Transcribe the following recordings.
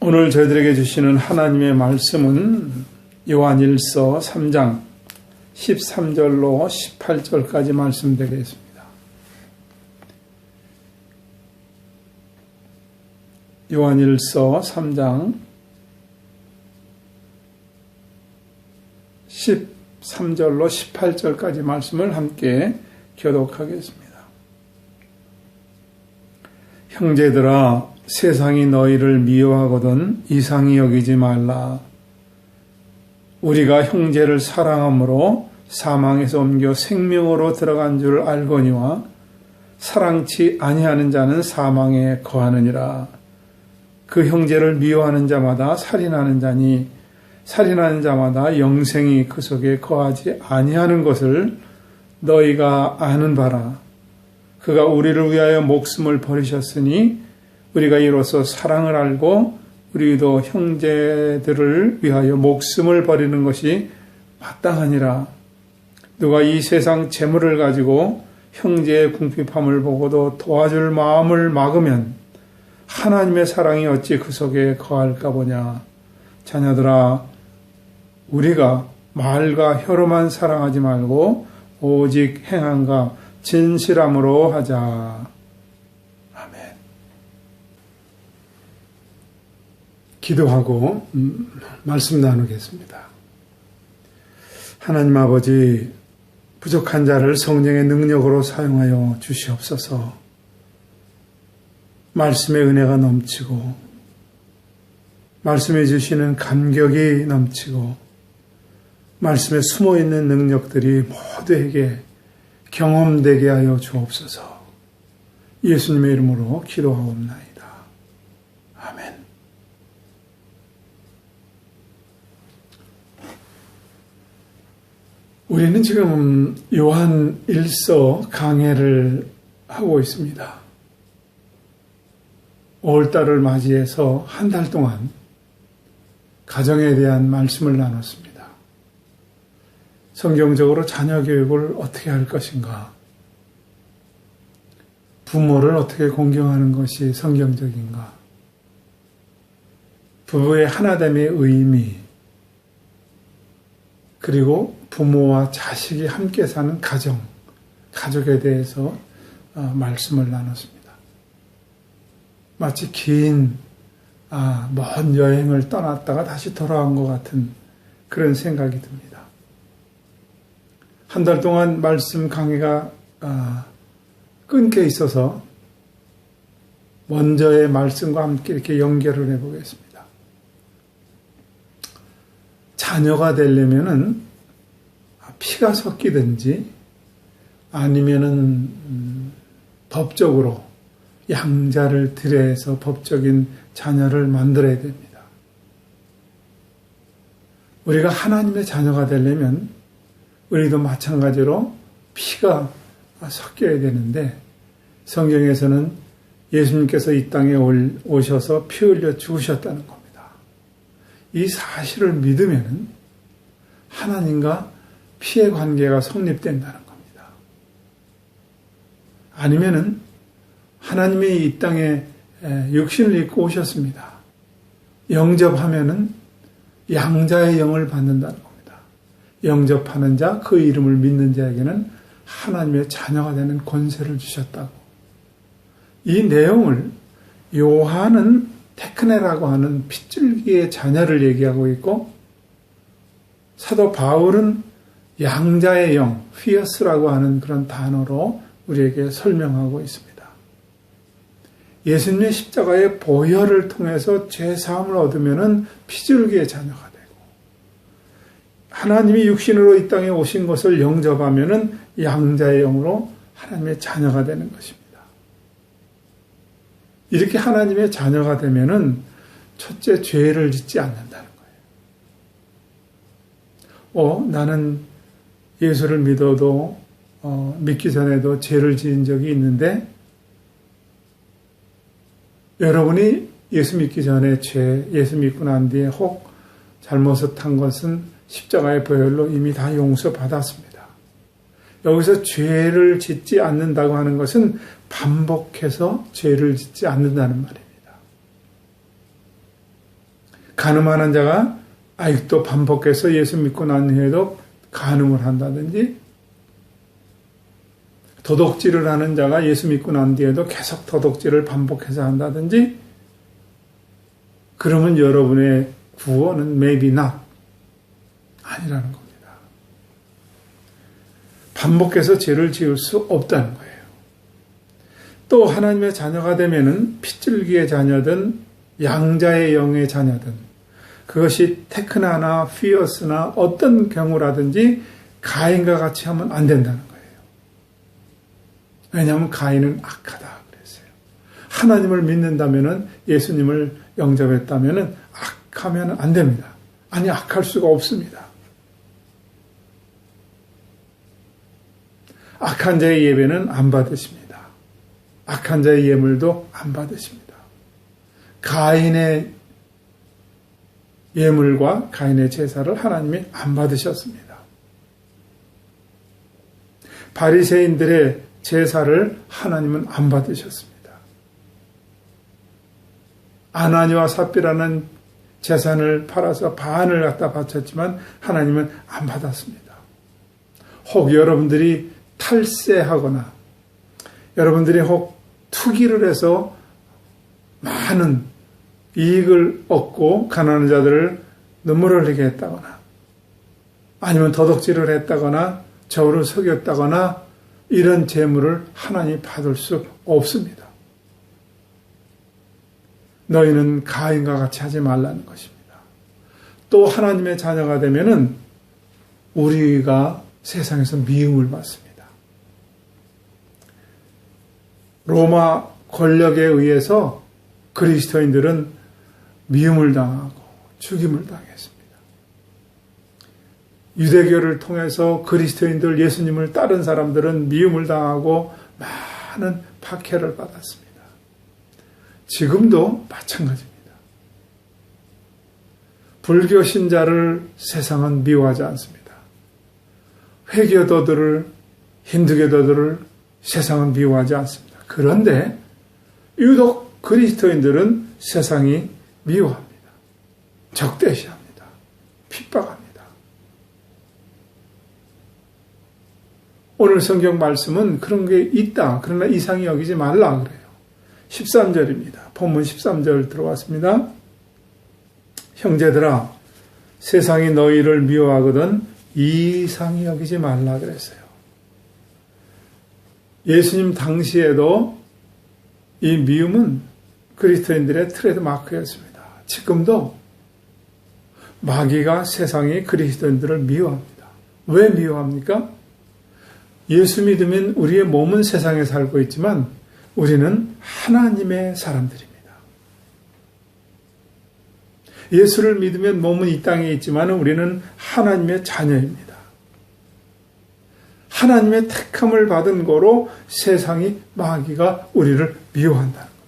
오늘 저희들에게 주시는 하나님의 말씀은 요한일서 3장 13절로 18절까지 말씀드리겠습니다. 요한일서 3장 13절로 18절까지 말씀을 함께 교독하겠습니다. 형제들아, 세상이 너희를 미워하거든 이상히 여기지 말라. 우리가 형제를 사랑함으로 사망에서 옮겨 생명으로 들어간 줄 알거니와 사랑치 아니하는 자는 사망에 거하느니라. 그 형제를 미워하는 자마다 살인하는 자니 살인하는 자마다 영생이 그 속에 거하지 아니하는 것을 너희가 아는 바라. 그가 우리를 위하여 목숨을 버리셨으니 우리가 이로써 사랑을 알고 우리도 형제들을 위하여 목숨을 버리는 것이 마땅하니라. 누가 이 세상 재물을 가지고 형제의 궁핍함을 보고도 도와줄 마음을 막으면 하나님의 사랑이 어찌 그 속에 거할까 보냐. 자녀들아, 우리가 말과 혀로만 사랑하지 말고 오직 행함과 진실함으로 하자. 아멘. 기도하고 말씀 나누겠습니다. 하나님 아버지, 부족한 자를 성령의 능력으로 사용하여 주시옵소서. 말씀의 은혜가 넘치고 말씀해 주시는 감격이 넘치고 말씀에 숨어있는 능력들이 모두에게 경험되게 하여 주옵소서. 예수님의 이름으로 기도하옵나이다. 아멘. 우리는 지금 요한 1서 강해를 하고 있습니다. 5월달을 맞이해서 한 달 동안 가정에 대한 말씀을 나눴습니다. 성경적으로 자녀 교육을 어떻게 할 것인가? 부모를 어떻게 공경하는 것이 성경적인가? 부부의 하나됨의 의미, 그리고 부모와 자식이 함께 사는 가족에 대해서 말씀을 나눴습니다. 마치 먼 여행을 떠났다가 다시 돌아온 것 같은 그런 생각이 듭니다. 한 달 동안 말씀 강의가 끊겨 있어서 먼저의 말씀과 함께 이렇게 연결을 해보겠습니다. 자녀가 되려면은 피가 섞이든지 아니면은 법적으로 양자를 들여서 법적인 자녀를 만들어야 됩니다. 우리가 하나님의 자녀가 되려면 우리도 마찬가지로 피가 섞여야 되는데 성경에서는 예수님께서 이 땅에 오셔서 피 흘려 죽으셨다는 겁니다. 이 사실을 믿으면 하나님과 피의 관계가 성립된다는 겁니다. 아니면은 하나님이 이 땅에 육신을 입고 오셨습니다. 영접하면은 양자의 영을 받는다는 겁니다. 영접하는 자, 그 이름을 믿는 자에게는 하나님의 자녀가 되는 권세를 주셨다고. 이 내용을 요한은 테크네라고 하는 핏줄기의 자녀를 얘기하고 있고 사도 바울은 양자의 영, 휘어스라고 하는 그런 단어로 우리에게 설명하고 있습니다. 예수님의 십자가의 보혈을 통해서 죄사함을 얻으면은 핏줄기의 자녀가 되고 하나님이 육신으로 이 땅에 오신 것을 영접하면은 양자의 영으로 하나님의 자녀가 되는 것입니다. 이렇게 하나님의 자녀가 되면은 첫째 죄를 짓지 않는다는 거예요. 나는 예수를 믿어도 믿기 전에도 죄를 지은 적이 있는데 여러분이 예수 믿기 전에 예수 믿고 난 뒤에 혹 잘못을 한 것은 십자가의 보혈로 이미 다 용서받았습니다. 여기서 죄를 짓지 않는다고 하는 것은 반복해서 죄를 짓지 않는다는 말입니다. 간음하는 자가 아직도 반복해서 예수 믿고 난 후에도 간음을 한다든지, 도둑질을 하는 자가 예수 믿고 난 뒤에도 계속 도둑질을 반복해서 한다든지, 그러면 여러분의 구원은 maybe not 아니라는 겁니다. 반복해서 죄를 지을 수 없다는 거예요. 또 하나님의 자녀가 되면은 핏줄기의 자녀든 양자의 영의 자녀든 그것이 테크나나 피어스나 어떤 경우라든지 가인과 같이 하면 안 된다는 거예요. 왜냐하면 가인은 악하다 그랬어요. 하나님을 믿는다면은, 예수님을 영접했다면은 악하면 안 됩니다. 아니, 악할 수가 없습니다. 악한 자의 예배는 안 받으십니다. 악한 자의 예물도 안 받으십니다. 가인의 예물과 가인의 제사를 하나님이 안 받으셨습니다. 바리새인들의 제사를 하나님은 안 받으셨습니다. 아나니와 삽비라는 재산을 팔아서 반을 갖다 바쳤지만 하나님은 안 받았습니다. 혹 여러분들이 탈세하거나 여러분들이 혹 투기를 해서 많은 이익을 얻고 가난한 자들을 눈물을 흘리게 했다거나, 아니면 도둑질을 했다거나 저울을 속였다거나, 이런 재물을 하나님 받을 수 없습니다. 너희는 가인과 같이 하지 말라는 것입니다. 또 하나님의 자녀가 되면은 우리가 세상에서 미움을 받습니다. 로마 권력에 의해서 그리스도인들은 미움을 당하고 죽임을 당했습니다. 유대교를 통해서 그리스도인들, 예수님을 따른 사람들은 미움을 당하고 많은 박해를 받았습니다. 지금도 마찬가지입니다. 불교 신자를 세상은 미워하지 않습니다. 회교도들을, 힌두교도들을 세상은 미워하지 않습니다. 그런데 유독 그리스도인들은 세상이 미워합니다. 적대시합니다. 핍박합니다. 오늘 성경 말씀은 그런 게 있다. 그러나 이상히 여기지 말라 그래요. 13절입니다. 본문 13절 들어왔습니다. 형제들아, 세상이 너희를 미워하거든 이상히 여기지 말라 그랬어요. 예수님 당시에도 이 미움은 그리스도인들의 트레이드 마크였습니다. 지금도 마귀가 세상의 그리스도인들을 미워합니다. 왜 미워합니까? 예수 믿으면 우리의 몸은 세상에 살고 있지만 우리는 하나님의 사람들입니다. 예수를 믿으면 몸은 이 땅에 있지만 우리는 하나님의 자녀입니다. 하나님의 택함을 받은 거로 세상이, 마귀가 우리를 미워한다는 겁니다.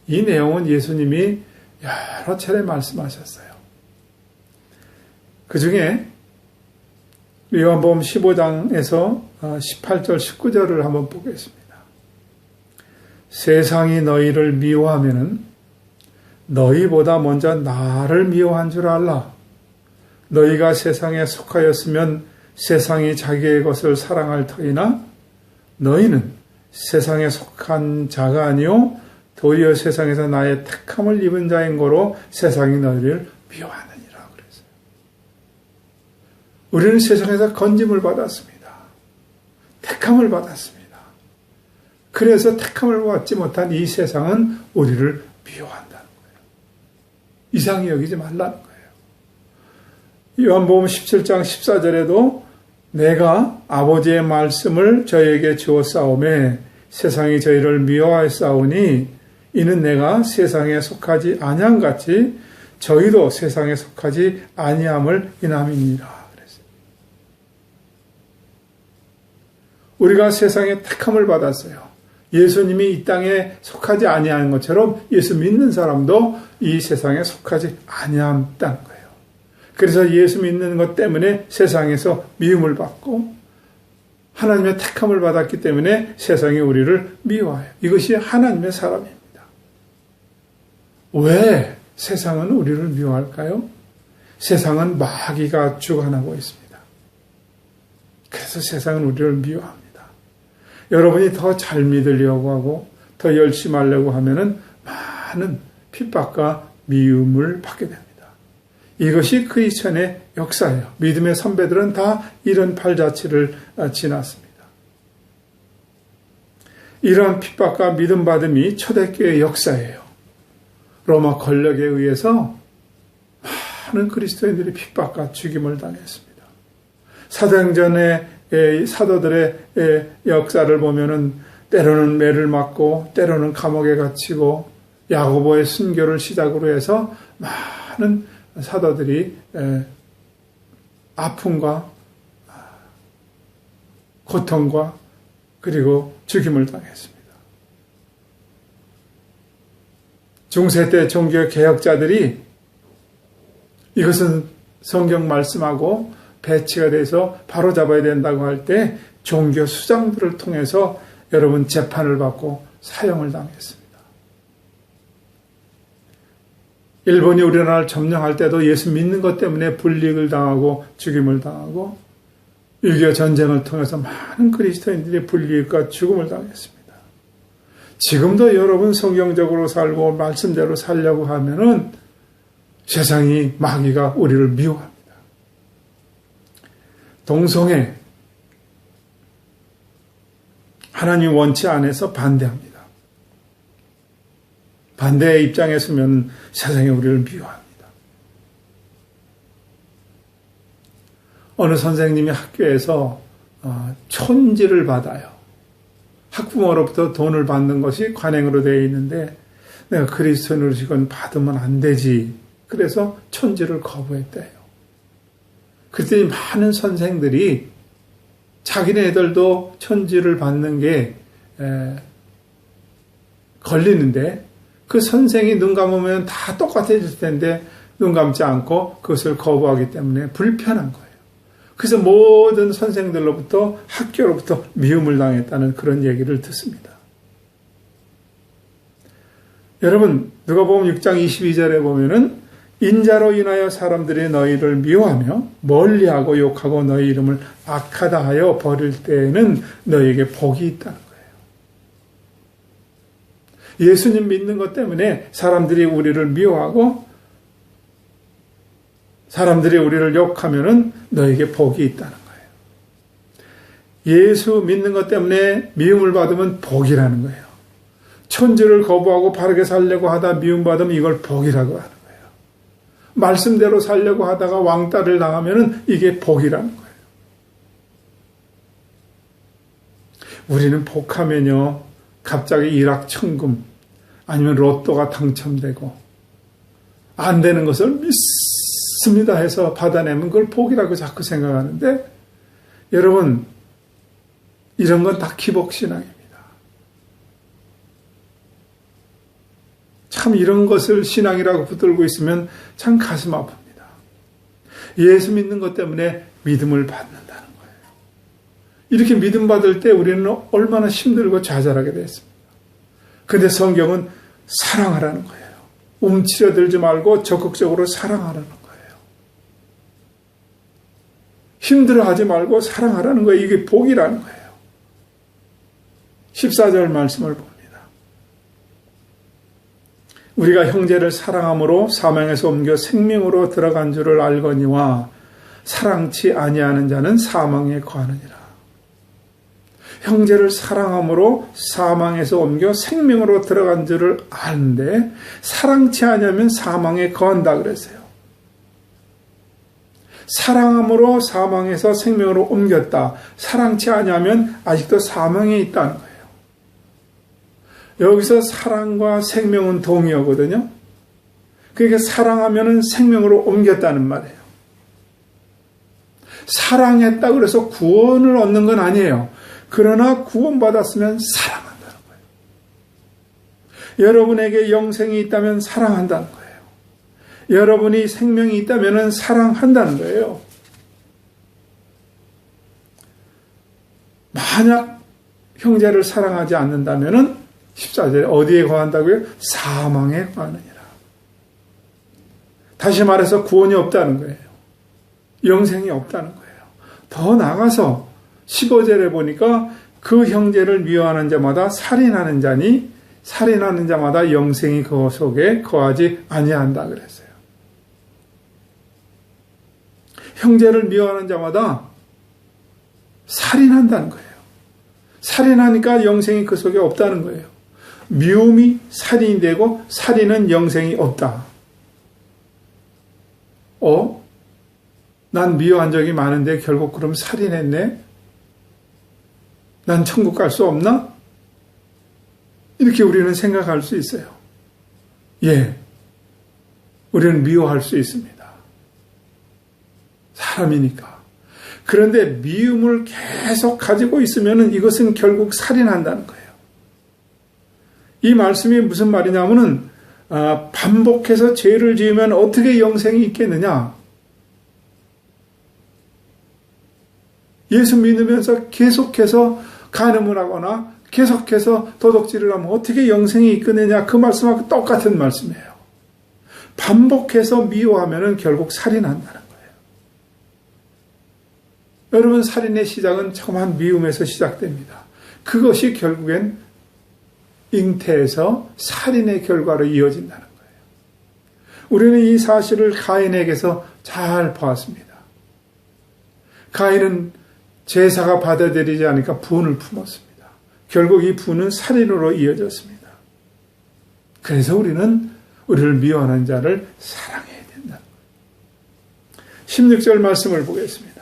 이 내용은 예수님이 여러 차례 말씀하셨어요. 그 중에 요한복음 15장에서 18절, 19절을 한번 보겠습니다. 세상이 너희를 미워하면은 너희보다 먼저 나를 미워한 줄 알라. 너희가 세상에 속하였으면 세상이 자기의 것을 사랑할 터이나 너희는 세상에 속한 자가 아니요 도리어 세상에서 나의 택함을 입은 자인 거로 세상이 너희를 미워하느니라 그랬어요. 우리는 세상에서 건짐을 받았습니다. 택함을 받았습니다. 그래서 택함을 받지 못한 이 세상은 우리를 미워한다는 거예요. 이상히 여기지 말라는 거예요. 요한복음 17장 14절에도 내가 아버지의 말씀을 저희에게 주었사오매 세상이 저희를 미워하였사오니 이는 내가 세상에 속하지 아니함같이 저희도 세상에 속하지 아니함을 인함이니라 그랬어요. 우리가 세상에 택함을 받았어요. 예수님이 이 땅에 속하지 아니하는 것처럼 예수 믿는 사람도 이 세상에 속하지 아니한다는 거예요. 그래서 예수 믿는 것 때문에 세상에서 미움을 받고 하나님의 택함을 받았기 때문에 세상이 우리를 미워해요. 이것이 하나님의 사람입니다. 왜 세상은 우리를 미워할까요? 세상은 마귀가 주관하고 있습니다. 그래서 세상은 우리를 미워합니다. 여러분이 더 잘 믿으려고 하고 더 열심히 하려고 하면은 많은 핍박과 미움을 받게 됩니다. 이것이 크리스천의 역사예요. 믿음의 선배들은 다 이런 발자취를 지났습니다. 이러한 핍박과 믿음받음이 초대교회의 역사예요. 로마 권력에 의해서 많은 그리스도인들이 핍박과 죽임을 당했습니다. 사도행전의 사도들의 역사를 보면은 때로는 매를 맞고 때로는 감옥에 갇히고 야고보의 순교를 시작으로 해서 많은 사도들이 아픔과 고통과 그리고 죽임을 당했습니다. 중세 때 종교 개혁자들이 이것은 성경 말씀하고 배치가 돼서 바로잡아야 된다고 할 때 종교 수장들을 통해서 여러분 재판을 받고 사형을 당했습니다. 일본이 우리나라를 점령할 때도 예수 믿는 것 때문에 불이익을 당하고 죽임을 당하고 6.25 전쟁을 통해서 많은 그리스도인들이 불이익과 죽음을 당했습니다. 지금도 여러분 성경적으로 살고 말씀대로 살려고 하면은 세상이 마귀가 우리를 미워합니다. 동성애 하나님 원치 않아서 반대합니다. 반대의 입장에 서면 세상이 우리를 미워합니다. 어느 선생님이 학교에서 촌지를 받아요. 학부모로부터 돈을 받는 것이 관행으로 되어 있는데 내가 그리스도인으로 이건 받으면 안 되지. 그래서 촌지를 거부했대요. 그랬더니 많은 선생들이 자기네들도 촌지를 받는 게 걸리는데 그 선생이 눈 감으면 다 똑같아질 텐데 눈 감지 않고 그것을 거부하기 때문에 불편한 거예요. 그래서 모든 선생들로부터 학교로부터 미움을 당했다는 그런 얘기를 듣습니다. 여러분 누가복음 6장 22절에 보면은 인자로 인하여 사람들이 너희를 미워하며 멀리하고 욕하고 너희 이름을 악하다 하여 버릴 때에는 너희에게 복이 있다는 거예요. 예수님 믿는 것 때문에 사람들이 우리를 미워하고 사람들이 우리를 욕하면은 너에게 복이 있다는 거예요. 예수 믿는 것 때문에 미움을 받으면 복이라는 거예요. 천지를 거부하고 바르게 살려고 하다 미움받으면 이걸 복이라고 하는 거예요. 말씀대로 살려고 하다가 왕따를 당하면은 이게 복이라는 거예요. 우리는 복하면요, 갑자기 일확천금 아니면 로또가 당첨되고 안 되는 것을 믿습니다 해서 받아내면 그걸 복이라고 자꾸 생각하는데 여러분 이런 건 다 기복신앙입니다. 참 이런 것을 신앙이라고 붙들고 있으면 참 가슴 아픕니다. 예수 믿는 것 때문에 믿음을 받는다는 거예요. 이렇게 믿음 받을 때 우리는 얼마나 힘들고 좌절하게 됐습니다. 그런데 성경은 사랑하라는 거예요. 움츠려들지 말고 적극적으로 사랑하라는 거예요. 힘들어하지 말고 사랑하라는 거예요. 이게 복이라는 거예요. 14절 말씀을 봅니다. 우리가 형제를 사랑함으로 사망에서 옮겨 생명으로 들어간 줄을 알거니와 사랑치 아니하는 자는 사망에 거하느니라. 형제를 사랑함으로 사망에서 옮겨 생명으로 들어간 줄을 아는데 사랑치 아니하면 사망에 거한다 그랬어요. 사랑함으로 사망에서 생명으로 옮겼다. 사랑치 아니하면 아직도 사망에 있다는 거예요. 여기서 사랑과 생명은 동의어거든요. 그러니까 사랑하면은 생명으로 옮겼다는 말이에요. 사랑했다 그래서 구원을 얻는 건 아니에요. 그러나 구원받았으면 사랑한다는 거예요. 여러분에게 영생이 있다면 사랑한다는 거예요. 여러분이 생명이 있다면 사랑한다는 거예요. 만약 형제를 사랑하지 않는다면 14절에 어디에 거한다고요? 사망에 거하느니라. 다시 말해서 구원이 없다는 거예요. 영생이 없다는 거예요. 더 나아가서 15절에 보니까 그 형제를 미워하는 자마다 살인하는 자니 살인하는 자마다 영생이 그 속에 거하지 아니한다 그랬어요. 형제를 미워하는 자마다 살인한다는 거예요. 살인하니까 영생이 그 속에 없다는 거예요. 미움이 살인이 되고 살인은 영생이 없다. 난 미워한 적이 많은데 결국 그럼 살인했네? 난 천국 갈 수 없나? 이렇게 우리는 생각할 수 있어요. 예, 우리는 미워할 수 있습니다. 사람이니까. 그런데 미움을 계속 가지고 있으면 이것은 결국 살인한다는 거예요. 이 말씀이 무슨 말이냐면은 반복해서 죄를 지으면 어떻게 영생이 있겠느냐? 예수 믿으면서 계속해서 간음을 하거나 계속해서 도둑질을 하면 어떻게 영생이 있겠느냐? 그 말씀하고 똑같은 말씀이에요. 반복해서 미워하면 결국 살인한다는 거예요. 여러분, 살인의 시작은 조그만 미움에서 시작됩니다. 그것이 결국엔 잉태에서 살인의 결과로 이어진다는 거예요. 우리는 이 사실을 가인에게서 잘 보았습니다. 가인은 제사가 받아들이지 않으니까 분을 품었습니다. 결국 이 분은 살인으로 이어졌습니다. 그래서 우리는 우리를 미워하는 자를 사랑해야 된다. 16절 말씀을 보겠습니다.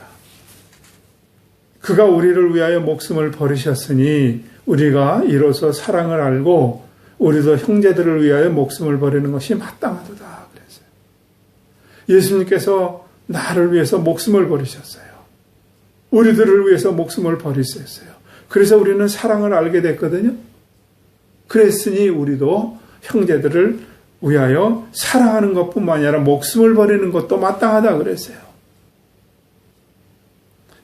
그가 우리를 위하여 목숨을 버리셨으니 우리가 이로써 사랑을 알고 우리도 형제들을 위하여 목숨을 버리는 것이 마땅하도다. 그랬어요. 예수님께서 나를 위해서 목숨을 버리셨어요. 우리들을 위해서 목숨을 버리셨어요. 그래서 우리는 사랑을 알게 됐거든요. 그랬으니 우리도 형제들을 위하여 사랑하는 것뿐만 아니라 목숨을 버리는 것도 마땅하다 그랬어요.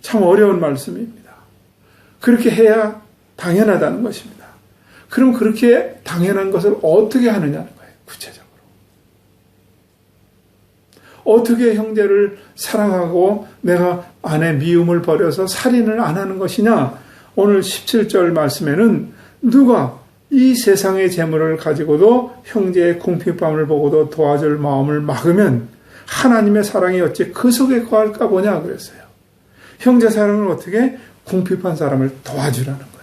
참 어려운 말씀입니다. 그렇게 해야 당연하다는 것입니다. 그럼 그렇게 당연한 것을 어떻게 하느냐는 거예요. 구체적으로. 어떻게 형제를 사랑하고 내가 안에 미움을 버려서 살인을 안 하는 것이냐? 오늘 17절 말씀에는 누가 이 세상의 재물을 가지고도 형제의 궁핍함을 보고도 도와줄 마음을 막으면 하나님의 사랑이 어찌 그 속에 거할까 보냐 그랬어요. 형제 사랑을 어떻게? 궁핍한 사람을 도와주라는 거예요.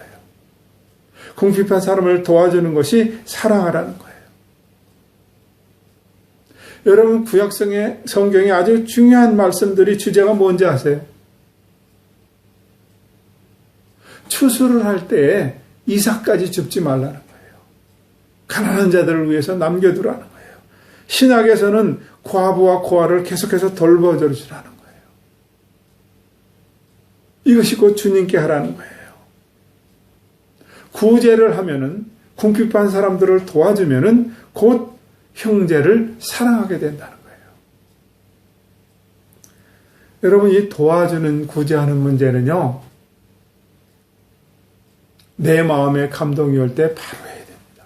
궁핍한 사람을 도와주는 것이 사랑하라는 거예요. 여러분, 구약성의 성경에 아주 중요한 말씀들이 주제가 뭔지 아세요? 추수를 할 때 이삭까지 줍지 말라는 거예요. 가난한 자들을 위해서 남겨두라는 거예요. 신약에서는 과부와 고아를 계속해서 돌봐주라는 거예요. 이것이 곧 주님께 하라는 거예요. 구제를 하면은 궁핍한 사람들을 도와주면은 곧 형제를 사랑하게 된다는 거예요. 여러분, 이 도와주는 구제하는 문제는요, 내 마음에 감동이 올 때 바로 해야 됩니다.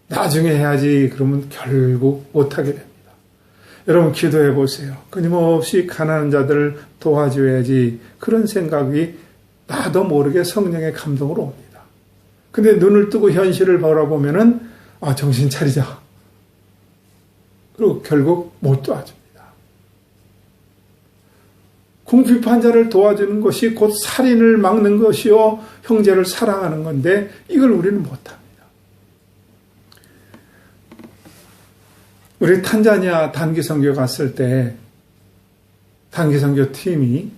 나중에 해야지 그러면 결국 못하게 됩니다. 여러분, 기도해 보세요. 끊임없이 가난한 자들을 도와줘야지, 그런 생각이 나도 모르게 성령의 감동으로 옵니다. 근데 눈을 뜨고 현실을 바라보면은 정신 차리자. 그리고 결국 못 도와줍니다. 궁핍한 자를 도와주는 것이 곧 살인을 막는 것이요 형제를 사랑하는 건데 이걸 우리는 못합니다. 우리 탄자니아 단기선교 갔을 때 단기선교 팀이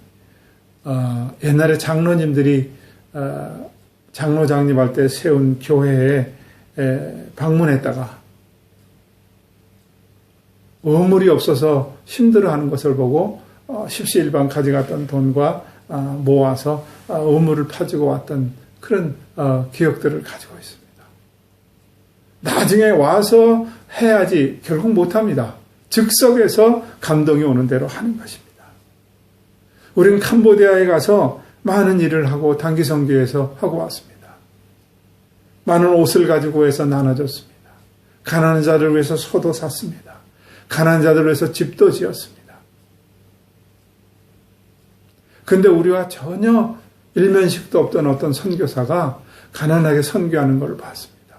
옛날에 장로님들이 장로 장립할 때 세운 교회에 방문했다가 어물이 없어서 힘들어하는 것을 보고 십시일반 가져갔던 돈과 모아서 어물을 파주고 왔던 그런 기억들을 가지고 있습니다. 나중에 와서 해야지 결국 못합니다. 즉석에서 감동이 오는 대로 하는 것입니다. 우리는 캄보디아에 가서 많은 일을 하고 단기선교에서 하고 왔습니다. 많은 옷을 가지고 해서 나눠줬습니다. 가난한 자를 위해서 소도 샀습니다. 가난한 자들을 위해서 집도 지었습니다. 근데 우리와 전혀 일면식도 없던 어떤 선교사가 가난하게 선교하는 걸 봤습니다.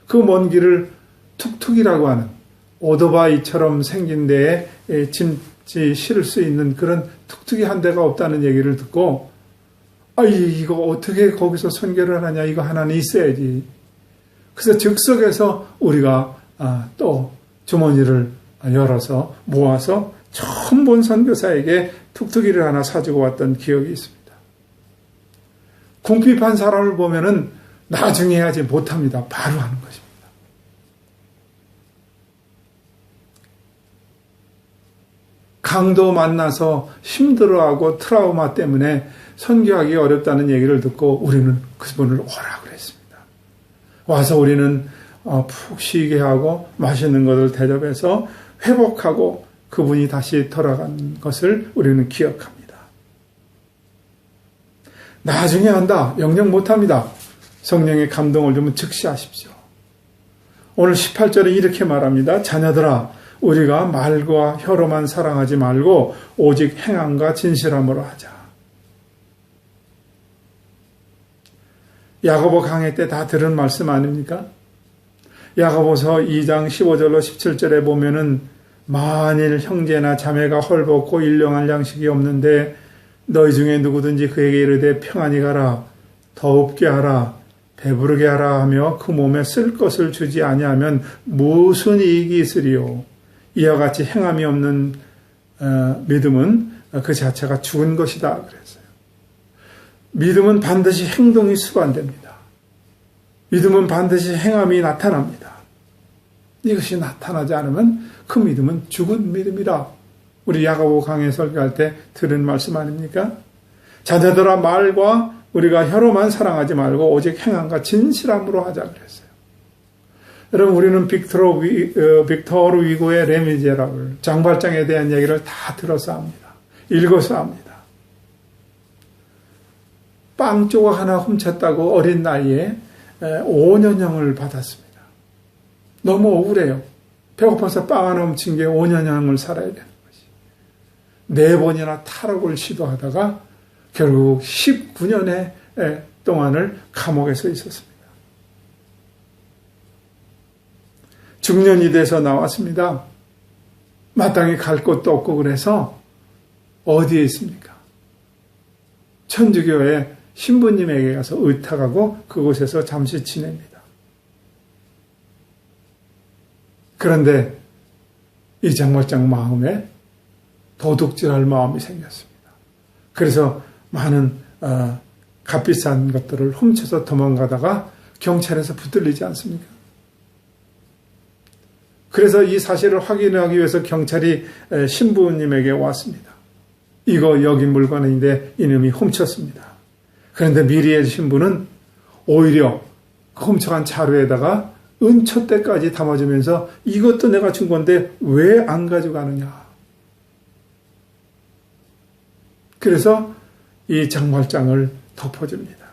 그 먼 길을 툭툭이라고 하는 오토바이처럼 생긴 데에 짐지 실을 수 있는 그런 툭툭이 한 대가 없다는 얘기를 듣고 이거 어떻게 거기서 선교를 하냐, 이거 하나는 있어야지. 그래서 즉석에서 우리가 또 주머니를 열어서 모아서 처음 본 선교사에게 툭툭이를 하나 사주고 왔던 기억이 있습니다. 궁핍한 사람을 보면은 나중에 하지 못합니다. 바로 하는 것입니다. 강도 만나서 힘들어하고 트라우마 때문에 선교하기 어렵다는 얘기를 듣고 우리는 그분을 오라 그랬습니다. 와서 우리는 푹 쉬게 하고 맛있는 것을 대접해서 회복하고 그분이 다시 돌아간 것을 우리는 기억합니다. 나중에 한다. 영영 못합니다. 성령의 감동을 주면 즉시 하십시오. 오늘 18절에 이렇게 말합니다. 자녀들아, 우리가 말과 혀로만 사랑하지 말고 오직 행함과 진실함으로 하자. 야고보 강해 때 다 들은 말씀 아닙니까? 야고보서 2장 15절로 17절에 보면은 만일 형제나 자매가 헐벗고 일용할 양식이 없는데 너희 중에 누구든지 그에게 이르되 평안히 가라, 더웁게 하라, 배부르게 하라 하며 그 몸에 쓸 것을 주지 아니하면 무슨 이익이 있으리요. 이와 같이 행함이 없는 믿음은 그 자체가 죽은 것이다 그랬어요. 믿음은 반드시 행동이 수반됩니다. 믿음은 반드시 행함이 나타납니다. 이것이 나타나지 않으면 그 믿음은 죽은 믿음이라 우리 야고보 강해 설교할 때 들은 말씀 아닙니까? 자녀들아, 말과 우리가 혀로만 사랑하지 말고 오직 행함과 진실함으로 하자 그랬어요. 여러분, 우리는 빅토르 위고의 레미제라블 장발장에 대한 얘기를 다 들어서 합니다. 읽어서 합니다. 빵 조각 하나 훔쳤다고 어린 나이에 5년형을 받았습니다. 너무 억울해요. 배고파서 빵 하나 훔친 게 5년형을 살아야 되는 것이. 4번이나 탈옥을 시도하다가 결국 19년의 동안을 감옥에서 있었습니다. 중년이 돼서 나왔습니다. 마땅히 갈 곳도 없고 그래서 어디에 있습니까? 천주교의 신부님에게 가서 의탁하고 그곳에서 잠시 지냅니다. 그런데 이 장발장 마음에 도둑질할 마음이 생겼습니다. 그래서 많은 값비싼 것들을 훔쳐서 도망가다가 경찰에서 붙들리지 않습니까? 그래서 이 사실을 확인하기 위해서 경찰이 신부님에게 왔습니다. 이거 여기 물건인데 이놈이 훔쳤습니다. 그런데 미리의 신부는 오히려 훔쳐간 자루에다가 은초대까지 담아주면서 이것도 내가 준 건데 왜 안 가져가느냐. 그래서 이 장발장을 덮어줍니다.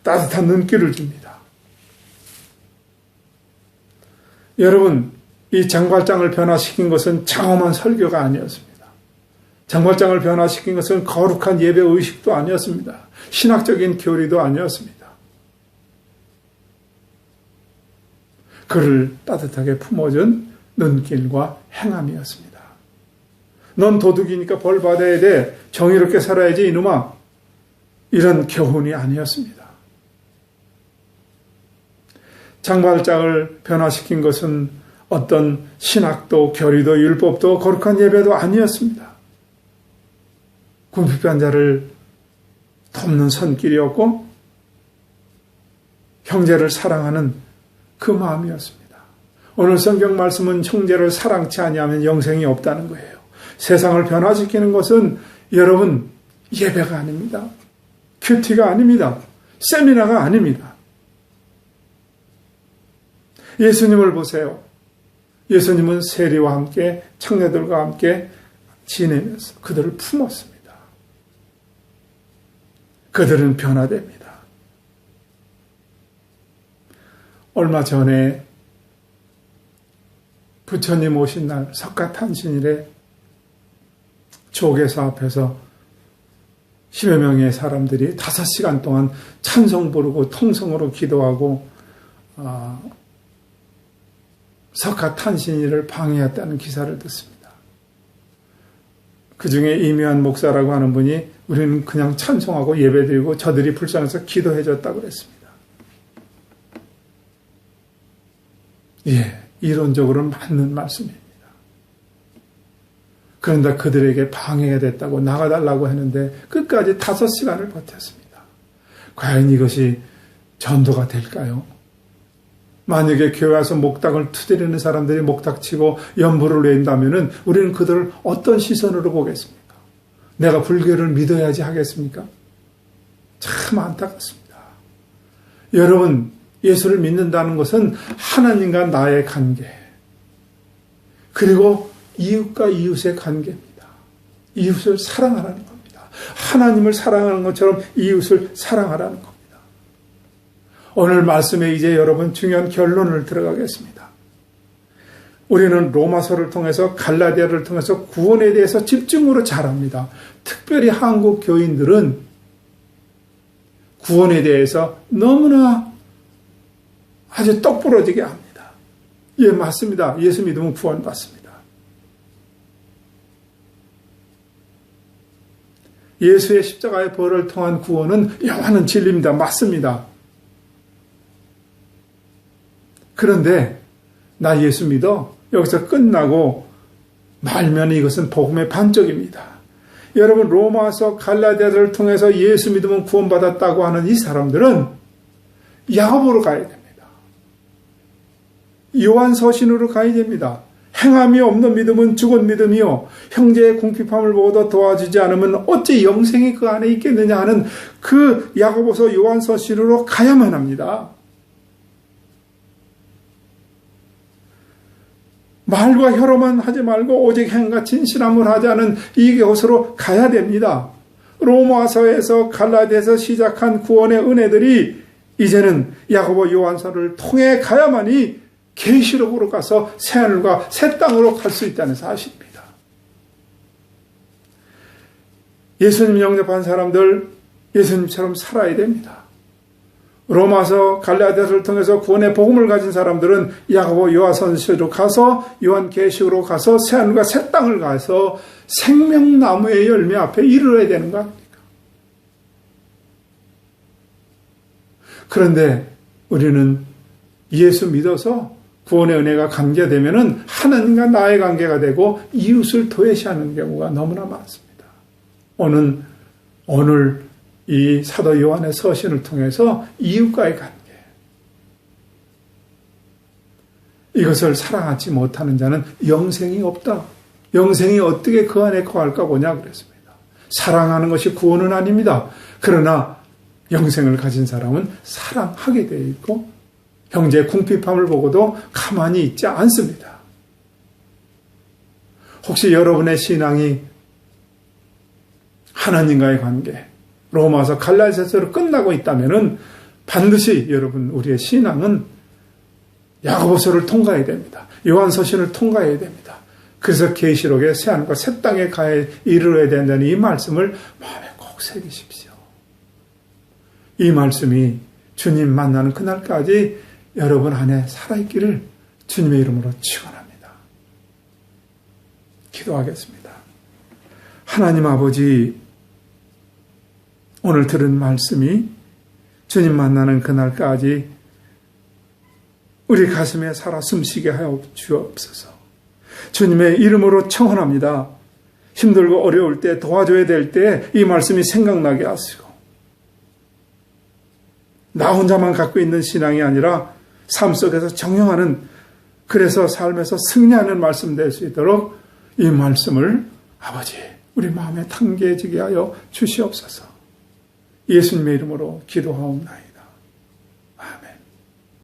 따뜻한 눈길을 줍니다. 여러분, 이 장발장을 변화시킨 것은 장엄한 설교가 아니었습니다. 장발장을 변화시킨 것은 거룩한 예배 의식도 아니었습니다. 신학적인 교리도 아니었습니다. 그를 따뜻하게 품어준 눈길과 행함이었습니다. 넌 도둑이니까 벌 받아야 돼. 정의롭게 살아야지 이놈아. 이런 교훈이 아니었습니다. 장발장을 변화시킨 것은 어떤 신학도 교리도 율법도 거룩한 예배도 아니었습니다. 궁핍한 자를 돕는 손길이었고 형제를 사랑하는 그 마음이었습니다. 오늘 성경 말씀은 형제를 사랑치 아니하면 영생이 없다는 거예요. 세상을 변화시키는 것은 여러분 예배가 아닙니다. 큐티가 아닙니다. 세미나가 아닙니다. 예수님을 보세요. 예수님은 세리와 함께 청년들과 함께 지내면서 그들을 품었습니다. 그들은 변화됩니다. 얼마 전에 부처님 오신 날 석가탄신일에 조계사 앞에서 10여 명의 사람들이 5시간 동안 찬송 부르고 통성으로 기도하고 석가탄신일을 방해했다는 기사를 듣습니다. 그 중에 이묘한 목사라고 하는 분이 우리는 그냥 찬송하고 예배드리고 저들이 불쌍해서 기도해줬다고 그랬습니다. 예, 이론적으로는 맞는 말씀입니다. 그런데 그들에게 방해가 됐다고 나가달라고 했는데 끝까지 5시간을 버텼습니다. 과연 이것이 전도가 될까요? 만약에 교회 와서 목탁을 투드리는 사람들이 목탁치고 연불을 낸다면 우리는 그들을 어떤 시선으로 보겠습니까? 내가 불교를 믿어야지 하겠습니까? 참 안타깝습니다. 여러분, 예수를 믿는다는 것은 하나님과 나의 관계, 그리고 이웃과 이웃의 관계입니다. 이웃을 사랑하라는 겁니다. 하나님을 사랑하는 것처럼 이웃을 사랑하라는 겁니다. 오늘 말씀에 이제 여러분 중요한 결론을 들어가겠습니다. 우리는 로마서를 통해서 갈라디아를 통해서 구원에 대해서 집중으로 잘합니다. 특별히 한국 교인들은 구원에 대해서 너무나 아주 똑부러지게 합니다. 예, 맞습니다. 예수 믿으면 구원받습니다. 예수의 십자가의 벌을 통한 구원은 영원한 진리입니다. 맞습니다. 그런데 나 예수 믿어 여기서 끝나고 말면 이것은 복음의 반쪽입니다. 여러분, 로마서 갈라디아를 통해서 예수 믿으면 구원받았다고 하는 이 사람들은 야고보로 가야 됩니다. 요한서신으로 가야 됩니다. 행함이 없는 믿음은 죽은 믿음이요 형제의 궁핍함을 보고도 도와주지 않으면 어찌 영생이 그 안에 있겠느냐 하는 그 야고보서 요한서신으로 가야만 합니다. 말과 혀로만 하지 말고 오직 행과 진실함을 하자는 이 곳으로 가야 됩니다. 로마서에서 갈라디아에서 시작한 구원의 은혜들이 이제는 야고보 요한서를 통해 가야만이 계시록으로 가서 새하늘과 새 땅으로 갈 수 있다는 사실입니다. 예수님 영접한 사람들 예수님처럼 살아야 됩니다. 로마서 갈라디아서를 통해서 구원의 복음을 가진 사람들은 야고보 요한서신으로 가서 요한계시록으로 가서 새하늘과 새 땅을 가서 생명나무의 열매 앞에 이르러야 되는 거 아닙니까? 그런데 우리는 예수 믿어서 구원의 은혜가 관계되면은 하나님과 나의 관계가 되고 이웃을 도외시하는 경우가 너무나 많습니다. 오늘 이 사도 요한의 서신을 통해서 이웃과의 관계, 이것을 사랑하지 못하는 자는 영생이 없다. 영생이 어떻게 그 안에 거할까 보냐 그랬습니다. 사랑하는 것이 구원은 아닙니다. 그러나 영생을 가진 사람은 사랑하게 되어 있고 형제의 궁핍함을 보고도 가만히 있지 않습니다. 혹시 여러분의 신앙이 하나님과의 관계, 로마서 갈라디아서로 끝나고 있다면 반드시 여러분 우리의 신앙은 야고보서를 통과해야 됩니다. 요한서신을 통과해야 됩니다. 그래서 계시록의 새하늘과 새 땅에 이르러야 된다는 이 말씀을 마음에 꼭 새기십시오. 이 말씀이 주님 만나는 그날까지 여러분 안에 살아있기를 주님의 이름으로 축원합니다. 기도하겠습니다. 하나님 아버지, 오늘 들은 말씀이 주님 만나는 그날까지 우리 가슴에 살아 숨쉬게 하여 주옵소서. 주님의 이름으로 청원합니다. 힘들고 어려울 때, 도와줘야 될 때 이 말씀이 생각나게 하시고, 나 혼자만 갖고 있는 신앙이 아니라 삶 속에서 정령하는, 그래서 삶에서 승리하는 말씀 될 수 있도록 이 말씀을 아버지 우리 마음에 담겨지게 하여 주시옵소서. 예수님의 이름으로 기도하옵나이다.